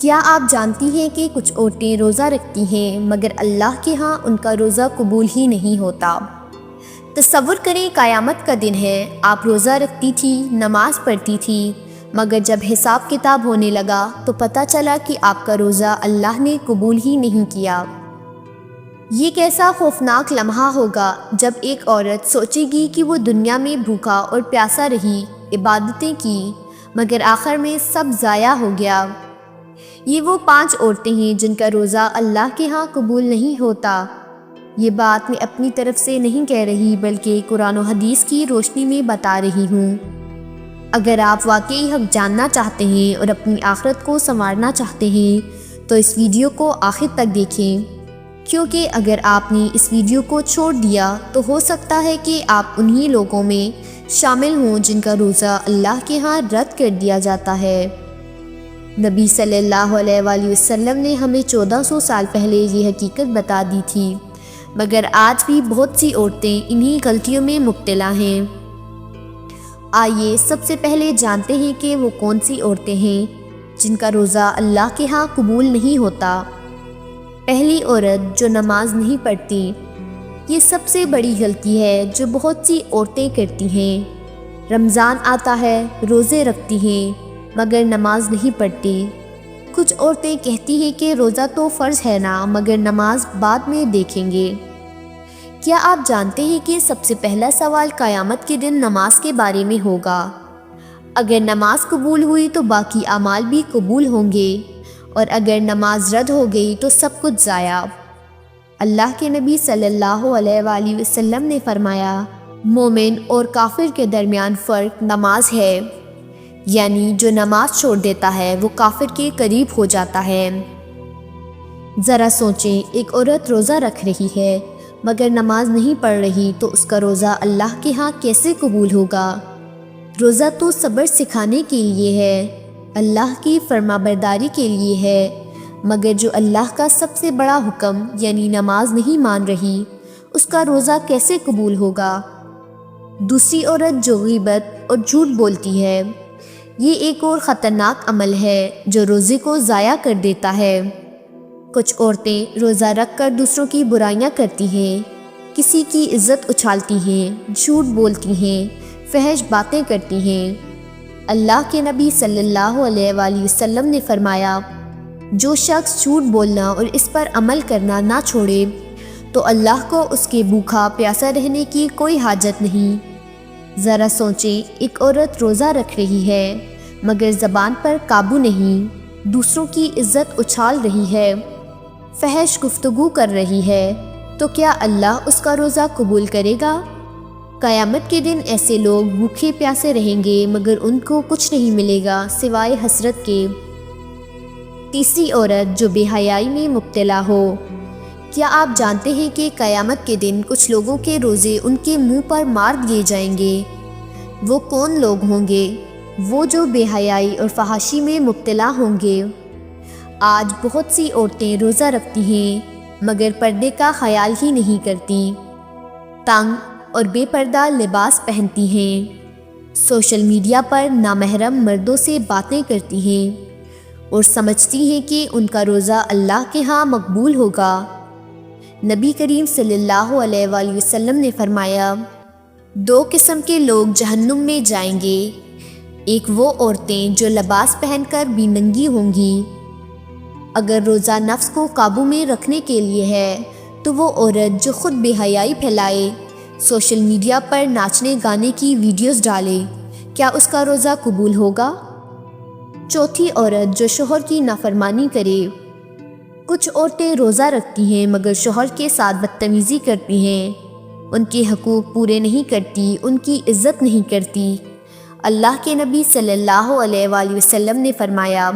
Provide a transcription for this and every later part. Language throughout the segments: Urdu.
کیا آپ جانتی ہیں کہ کچھ عورتیں روزہ رکھتی ہیں مگر اللہ کے ہاں ان کا روزہ قبول ہی نہیں ہوتا؟ تصور کریں قیامت کا دن ہے، آپ روزہ رکھتی تھی، نماز پڑھتی تھی، مگر جب حساب کتاب ہونے لگا تو پتہ چلا کہ آپ کا روزہ اللہ نے قبول ہی نہیں کیا۔ یہ کیسا خوفناک لمحہ ہوگا جب ایک عورت سوچے گی کہ وہ دنیا میں بھوکا اور پیاسا رہی، عبادتیں کی، مگر آخر میں سب ضائع ہو گیا۔ یہ وہ 5 عورتیں ہیں جن کا روزہ اللہ کے ہاں قبول نہیں ہوتا۔ یہ بات میں اپنی طرف سے نہیں کہہ رہی بلکہ قرآن و حدیث کی روشنی میں بتا رہی ہوں۔ اگر آپ واقعی حق جاننا چاہتے ہیں اور اپنی آخرت کو سنوارنا چاہتے ہیں تو اس ویڈیو کو آخر تک دیکھیں، کیونکہ اگر آپ نے اس ویڈیو کو چھوڑ دیا تو ہو سکتا ہے کہ آپ انہی لوگوں میں شامل ہوں جن کا روزہ اللہ کے ہاں رد کر دیا جاتا ہے۔ نبی صلی اللہ علیہ وآلہ وسلم نے ہمیں 1400 سال پہلے یہ حقیقت بتا دی تھی، مگر آج بھی بہت سی عورتیں انہی غلطیوں میں مبتلا ہیں۔ آئیے سب سے پہلے جانتے ہیں کہ وہ کون سی عورتیں ہیں جن کا روزہ اللہ کے ہاں قبول نہیں ہوتا۔ پہلی عورت جو نماز نہیں پڑھتی۔ یہ سب سے بڑی غلطی ہے جو بہت سی عورتیں کرتی ہیں۔ رمضان آتا ہے، روزے رکھتی ہیں، مگر نماز نہیں پڑھتی۔ کچھ عورتیں کہتی ہیں کہ روزہ تو فرض ہے نا، مگر نماز بعد میں دیکھیں گے۔ کیا آپ جانتے ہیں کہ سب سے پہلا سوال قیامت کے دن نماز کے بارے میں ہوگا؟ اگر نماز قبول ہوئی تو باقی اعمال بھی قبول ہوں گے، اور اگر نماز رد ہو گئی تو سب کچھ ضائع۔ اللہ کے نبی صلی اللہ علیہ وآلہ وسلم نے فرمایا، مومن اور کافر کے درمیان فرق نماز ہے، یعنی جو نماز چھوڑ دیتا ہے وہ کافر کے قریب ہو جاتا ہے۔ ذرا سوچیں، ایک عورت روزہ رکھ رہی ہے مگر نماز نہیں پڑھ رہی تو اس کا روزہ اللہ کے ہاں کیسے قبول ہوگا؟ روزہ تو صبر سکھانے کے لیے ہے، اللہ کی فرما برداری کے لیے ہے، مگر جو اللہ کا سب سے بڑا حکم یعنی نماز نہیں مان رہی، اس کا روزہ کیسے قبول ہوگا؟ دوسری عورت جو غیبت اور جھوٹ بولتی ہے، یہ ایک اور خطرناک عمل ہے جو روزے کو ضائع کر دیتا ہے۔ کچھ عورتیں روزہ رکھ کر دوسروں کی برائیاں کرتی ہیں، کسی کی عزت اچھالتی ہیں، جھوٹ بولتی ہیں، فحش باتیں کرتی ہیں۔ اللہ کے نبی صلی اللہ علیہ وآلہ وسلم نے فرمایا، جو شخص جھوٹ بولنا اور اس پر عمل کرنا نہ چھوڑے تو اللہ کو اس کے بھوکا پیاسا رہنے کی کوئی حاجت نہیں۔ ذرا سوچیں، ایک عورت روزہ رکھ رہی ہے مگر زبان پر قابو نہیں، دوسروں کی عزت اچھال رہی ہے، فحش گفتگو کر رہی ہے، تو کیا اللہ اس کا روزہ قبول کرے گا؟ قیامت کے دن ایسے لوگ بھوکے پیاسے رہیں گے مگر ان کو کچھ نہیں ملے گا سوائے حسرت کے۔ تیسری عورت جو بے حیائی میں مبتلا ہو۔ کیا آپ جانتے ہیں کہ قیامت کے دن کچھ لوگوں کے روزے ان کے منہ پر مار دیے جائیں گے؟ وہ کون لوگ ہوں گے؟ وہ جو بے حیائی اور فحاشی میں مبتلا ہوں گے۔ آج بہت سی عورتیں روزہ رکھتی ہیں مگر پردے کا خیال ہی نہیں کرتی، تنگ اور بے پردہ لباس پہنتی ہیں، سوشل میڈیا پر نامحرم مردوں سے باتیں کرتی ہیں اور سمجھتی ہیں کہ ان کا روزہ اللہ کے ہاں مقبول ہوگا۔ نبی کریم صلی اللہ علیہ وآلہ وسلم نے فرمایا، 2 قسم کے لوگ جہنم میں جائیں گے، ایک وہ عورتیں جو لباس پہن کر بھی ننگی ہوں گی۔ اگر روزہ نفس کو قابو میں رکھنے کے لیے ہے تو وہ عورت جو خود بے حیائی پھیلائے، سوشل میڈیا پر ناچنے گانے کی ویڈیوز ڈالے، کیا اس کا روزہ قبول ہوگا؟ چوتھی عورت جو شوہر کی نافرمانی کرے۔ کچھ عورتیں روزہ رکھتی ہیں مگر شوہر کے ساتھ بدتمیزی کرتی ہیں، ان کے حقوق پورے نہیں کرتی، ان کی عزت نہیں کرتی۔ اللہ کے نبی صلی اللہ علیہ وآلہ وسلم نے فرمایا،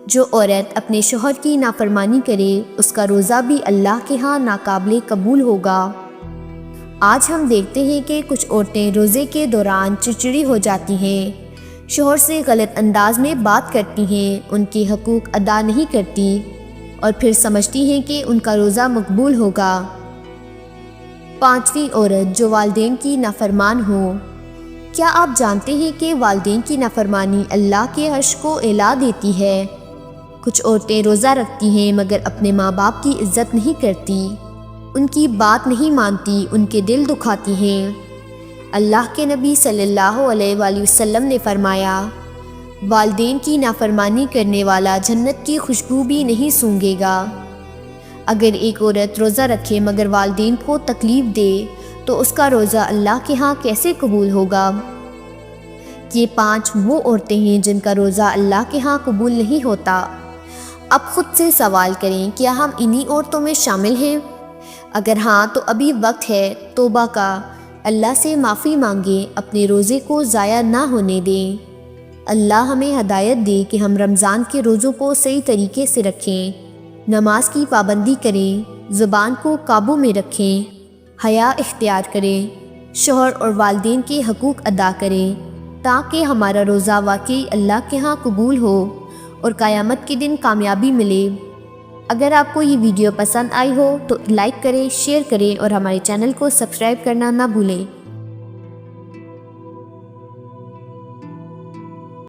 جو عورت اپنے شوہر کی نافرمانی کرے اس کا روزہ بھی اللہ کے ہاں ناقابل قبول ہوگا۔ آج ہم دیکھتے ہیں کہ کچھ عورتیں روزے کے دوران چڑچڑی ہو جاتی ہیں، شوہر سے غلط انداز میں بات کرتی ہیں، ان کے حقوق ادا نہیں کرتی اور پھر سمجھتی ہیں کہ ان کا روزہ مقبول ہوگا۔ 5ویں عورت جو والدین کی نافرمان ہو۔ کیا آپ جانتے ہیں کہ والدین کی نافرمانی اللہ کے عرش کو ہلا دیتی ہے؟ کچھ عورتیں روزہ رکھتی ہیں مگر اپنے ماں باپ کی عزت نہیں کرتی، ان کی بات نہیں مانتی، ان کے دل دکھاتی ہیں۔ اللہ کے نبی صلی اللہ علیہ وآلہ وسلم نے فرمایا، والدین کی نافرمانی کرنے والا جنت کی خوشبو بھی نہیں سونگھے گا۔ اگر ایک عورت روزہ رکھے مگر والدین کو تکلیف دے تو اس کا روزہ اللہ کے ہاں کیسے قبول ہوگا؟ یہ 5 وہ عورتیں ہیں جن کا روزہ اللہ کے ہاں قبول نہیں ہوتا۔ اب خود سے سوال کریں، کیا ہم انہی عورتوں میں شامل ہیں؟ اگر ہاں تو ابھی وقت ہے توبہ کا، اللہ سے معافی مانگیں، اپنے روزے کو ضائع نہ ہونے دیں۔ اللہ ہمیں ہدایت دے کہ ہم رمضان کے روزوں کو صحیح طریقے سے رکھیں، نماز کی پابندی کریں، زبان کو قابو میں رکھیں، حیا اختیار کریں، شوہر اور والدین کے حقوق ادا کریں تاکہ ہمارا روزہ واقعی اللہ کے ہاں قبول ہو اور قیامت کے دن کامیابی ملے۔ اگر آپ کو یہ ویڈیو پسند آئی ہو تو لائک کریں، شیئر کریں اور ہمارے چینل کو سبسکرائب کرنا نہ بھولیں۔